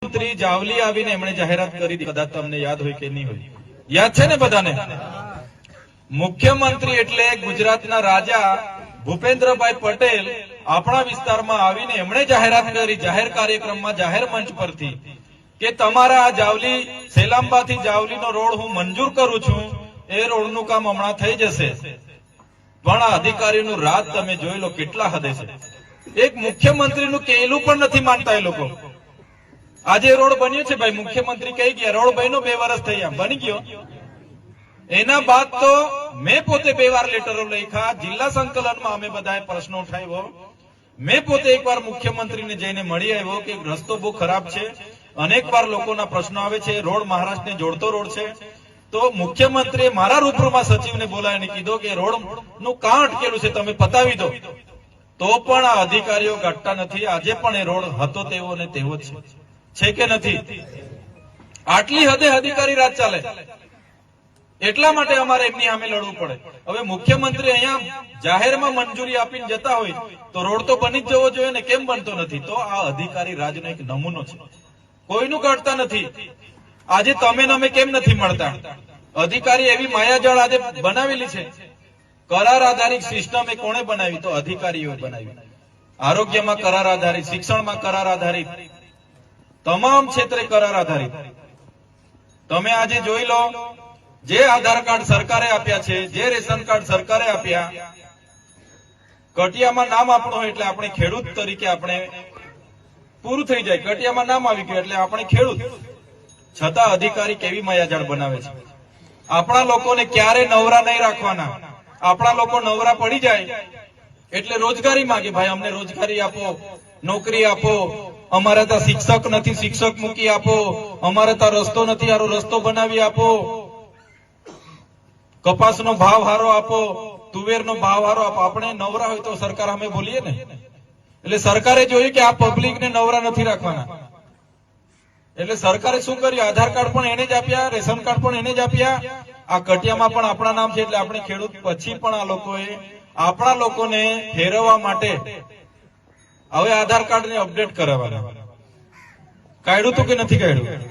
મંત્રી જાવલી આવીને એમણે જાહેરાત કરી હતી, કદાચ તમને યાદ હોય કે નહીં હોય, યાદ છે ને બધાને? મુખ્યમંત્રી એટલે ગુજરાતના રાજા ભૂપેન્દ્રભાઈ પટેલ આપણા વિસ્તારમાં આવીને એમણે જાહેરાત કરી જાહેર કાર્યક્રમમાં, જાહેર મંચ પરથી, કે તમારા આ જાવલી સેલાંબાથી જાવલીનો રોડ હું મંજૂર કરું છું, એ રોડનું કામ હમણાં થઈ જશે. પણ આ અધિકારીનું રાજ તમે જોઈ લો કેટલા હદે છે. એક મુખ્યમંત્રીનું કહેલું પણ નથી માનતા એ લોકો. આજે રોડ બન્યો છે ભાઈ, મુખ્યમંત્રી કહી ગયા રોડ બન્યો, 2 વર્ષ થઈ બની ગયો. એના બાદ તો મેં પોતે 2 વાર લેટરો લખ્યા, જિલ્લા સંકલનમાં અમે બધાએ પ્રશ્નો ઉઠાવ્યો. મેં પોતે એકવાર મુખ્યમંત્રીને જઈને મળી આવ્યો કે રસ્તો બહુ ખરાબ છે, અનેક વાર લોકોના પ્રશ્નો આવે છે, રોડ મહારાષ્ટ્રને જોડતો રોડ છે. તો મુખ્યમંત્રીએ મારા રૂબરૂમાં સચિવને બોલાવીને કીધો કે રોડ નું કાં અટકેલું છે તમે પતાવી દો. તો પણ આ અધિકારીઓ ઘટતા નથી. આજે પણ એ રોડ હતો તેવો ને તેવો જ છે કે નથી? આટલી હદે અધિકારી રાજ ચાલે. એટલા માટે અમારે એમની સામે લડવું પડે. હવે મુખ્યમંત્રી અહીંયા જાહેરમાં મંજૂરી આપીને જતા હોય તો રોડ તો બની જ જવો જોઈએ ને, કેમ બનતો નથી? તો આ અધિકારી રાજનો એક નમૂનો છે. કોઈનું કાઢતા નથી. આજે તમે ને અમે કેમ નથી મળતા? અધિકારી એવી માયાજાળ આજે બનાવેલી છે. કરાર આધારિત સિસ્ટમ એ કોણે બનાવી? તો અધિકારીઓએ બનાવી. આરોગ્યમાં કરાર આધારિત, શિક્ષણમાં કરાર આધારિત, તમામ ક્ષેત્રે કરાર આધારિત. તમે આજે જોઈ લો, જે આધાર કાર્ડ સરકારે આપ્યા છે, જે રેશન કાર્ડ સરકારે આપ્યા, કટિયામાં નામ આપણું હોય એટલે આપણે ખેડૂત તરીકે આપણે પૂરું થઈ જાય. કટિયામાં નામ આવી ગયું એટલે આપણે ખેડૂત. છતાં અધિકારી કેવી માયાજાળ બનાવે છે. આપણા લોકોને ક્યારે નવરા નહીં રાખવાના. આપણા લોકો નવરા પડી જાય એટલે રોજગારી માંગે, ભાઈ અમને રોજગારી આપો, નોકરી આપો, અમારે ત્યાં શિક્ષક નથી, શિક્ષક મૂકી આપો, અમારે ત્યાં રસ્તો નથી, સારો રસ્તો બનાવી આપો, કપાસનો ભાવ હારો આપો, તુવેરનો ભાવ હારો આપો. આપણે નવરા હોય તો સરકાર અમે બોલીએ ને. એટલે સરકારે જોયું કે આ પબ્લિકને નવરા નથી રાખવાના, એટલે સરકારે શું કર્યું? આધાર કાર્ડ પણ એને જ આપ્યા, રેશન કાર્ડ પણ એને જ આપ્યા, આ કટિયામાં પણ આપણા નામ છે એટલે આપણે ખેડૂત. પછી પણ આ લોકોએ આપણા લોકોને ફેરવવા માટે હવે આધાર કાર્ડ ને અપડેટ કરાવવાના. કાઢ્યું તો કે નથી કાઢ્યું?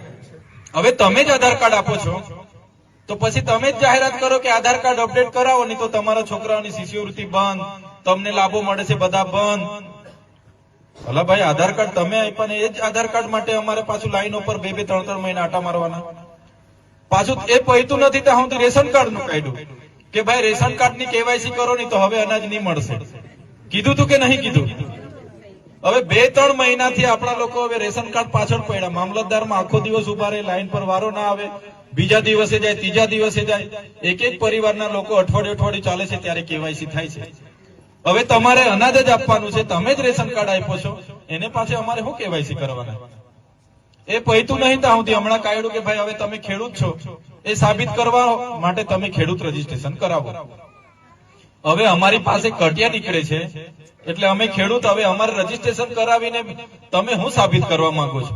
હવે તમે જ આધાર કાર્ડ આપો છો તો પછી તમે જ જાહેરાત કરો કે આધાર કાર્ડ અપડેટ કરાવો, નહીં તો તમારા છોકરાઓની શિષ્યવૃત્તિ બંધ, તમને લાભો મળે છે બધા બંધ. ભલા ભાઈ, આધાર કાર્ડ તમે આપ્યા ને એ જ આધાર કાર્ડ માટે અમારે પાછું લાઈન ઉપર 2-2, 3-3 મહિના આટા મારવાના. પાછું એ પૈતું નથી ત્યાં સુધી રેશન કાર્ડ નું કાઢ્યું કે ભાઈ રેશન કાર્ડ ની કેવાયસી કરો, નહીં તો હવે અનાજ નહીં મળશે. કીધું તું કે નહીં કીધું? હવે 2-3 મહિનાથી આપણા લોકો હવે રેશન કાર્ડ પાછળ પડ્યા. મામલતદારમાં આખો દિવસ ઉભા રહે, લાઈન પર વારો ના આવે, બીજા દિવસે જાય, ત્રીજા દિવસે જાય. એક પરિવારના લોકો અઠવાડિયું ચાલે છે ત્યારે કેવાયસી થાય છે. હવે તમારે અનાજ જ આપવાનું છે, તમે જ રેશન કાર્ડ આપ્યો છો, એને પાછળ અમારે શું કેવાયસી કરવાના? એ પૈતું નહીં ત્યાં સુધી હમણાં કાઢ્યું કે ભાઈ હવે તમે ખેડૂત છો, એ સાબિત કરવા માટે તમે ખેડૂત રજીસ્ટ્રેશન કરાવો. હવે અમારી પાસે કટિયા નીકળે છે એટલે અમે ખેડૂત. હવે અમારે રજીસ્ટ્રેશન કરાવીને તમે શું સાબિત કરવા માંગો છો?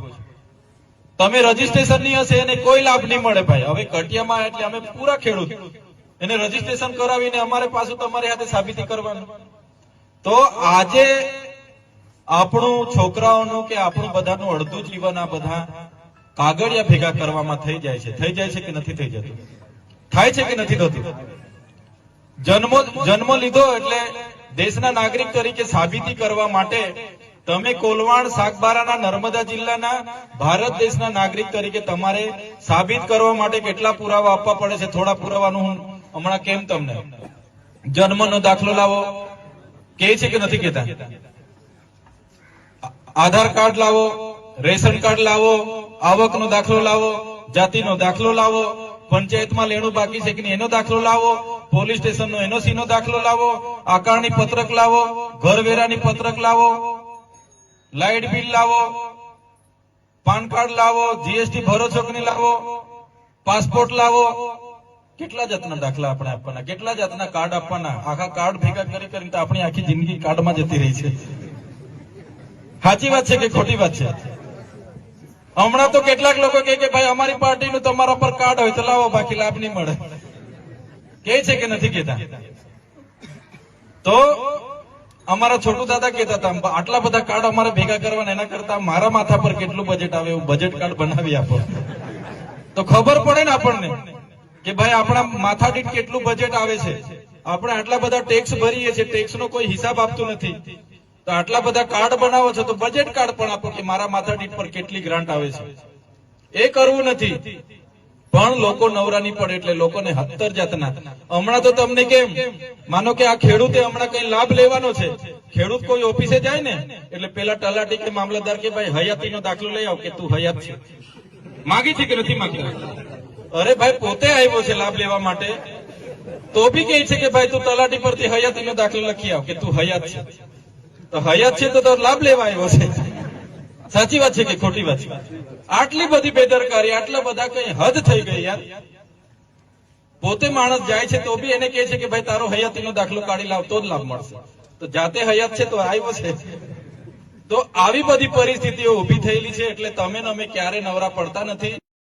તમે રજીસ્ટ્રેશન નહીં હશે એને કોઈ લાભ નહીં મળે ભાઈ. હવે કટિયામાં એટલે અમે પૂરા ખેડૂત, એને રજીસ્ટ્રેશન કરાવીને અમારે પાછું તમારી સાથે સાબિતી કરવાનું. તો આજે આપણું છોકરાઓનું કે આપણું બધાનું અડધું જીવન આ બધા કાગળિયા ભેગા કરવામાં થઈ જાય છે. થઈ જાય છે કે નથી થઈ જતું? થાય છે કે નથી થતું? જન્મ લીધો એટલે દેશના નાગરિક તરીકે સાબિતી કરવા માટે તમે કોલવાણ, સાગબારાના, નર્મદા જિલ્લાના ભારત દેશના નાગરિક તરીકે તમારે સાબિત કરવા માટે કેટલા પુરાવા આપવા પડે છે? થોડા પુરાવાનું હું હમણાં કેમ તમને. જન્મનો દાખલો લાવો, કે છે કે નથી કહેતા? આધાર કાર્ડ લાવો, રેશન કાર્ડ લાવો, આવકનો દાખલો લાવો, જાતિનો દાખલો લાવો, પંચાયતમાં લેણું બાકી છે કે નહીં એનો દાખલો લાવો, પોલીસ સ્ટેશનનો એનઓસી નો દાખલો લાવો, આકારણી પત્રક લાવો, ઘરવેરાની પત્રક લાવો, લાઇટ બિલ લાવો, પાન કાર્ડ લાવો, જીએસટી ભરો છો કે નહીં લાવો, પાસપોર્ટ લાવો. કેટલા જાતના દાખલા આપણે આપવાના, કેટલા જાતના કાર્ડ આપવાના? આખા કાર્ડ ભેગા કરી કરીને તો આપણી આખી જિંદગી કાર્ડમાં જતી રહી છે. સાચી વાત છે કે ખોટી વાત છે? હમણાં તો કેટલાક લોકો કહે કે ભાઈ અમારી પાર્ટીનું તમારા પર કાર્ડ હોય તો લાવો, બાકી લાભ નહીં મળે. કે છે કે નથી કહેતા? તો અમારા છોટુ દાદા કહેતા હતા આટલા બધા કાર્ડ અમારે ભેગા કરવાના એના કરતા મારા માથા પર કેટલું બજેટ આવે એવું બજેટ કાર્ડ બનાવી આપો તો ખબર પડે ને આપણને કે ભાઈ આપણા માથા દીઠ કેટલું બજેટ આવે છે. આપણે આટલા બધા ટેક્સ ભરીએ છીએ, ટેક્સ નો કોઈ હિસાબ આપતું નથી, તો આટલા બધા કાર્ડ બનાવો છો તો બજેટ કાર્ડ પણ આપો કે મારા માથા દીઠ પર કેટલી ગ્રાન્ટ આવે છે. એ કરવું નથી, પણ લોકો નવરા નહીં પડે એટલે લોકોને 70 જાતના. હમણાં તો તમને કેમ માનો કે આ ખેડૂતે હમણાં કઈ લાભ લેવાનો છે, ખેડૂત કોઈ ઓફિસે જાય ને એટલે પેલા તલાટી કે મામલતદાર કે ભાઈ હયાતીનો દાખલો લઈ આવ કે તું હયાત છે. માગી છે કે નથી માગી? અરે ભાઈ પોતે આવ્યો છે લાભ લેવા માટે તો બી કહે છે કે ભાઈ તું તલાટી પરથી હયાતીનો દાખલો લખી આવ કે તું હયાત છે. તો હયાત છે તો લાભ લેવા આવ્યો છે. સાચી વાત છે કે ખોટી વાત છે? આટલી બધી બેદરકારી, આટલા બધા કઈ હદ થઈ ગઈ યાર. પોતે માણસ જાય છે તો બી એને કહે છે કે ભાઈ તારો હયાતીનો દાખલો કાઢી લાવ તો જ લાભ મળશે. તો જાતે હયાત છે તો આવ્યો છે. તો આવી બધી પરિસ્થિતિઓ ઉભી થયેલી છે એટલે તમે ને અમે ક્યારે નવરા પડતા નથી.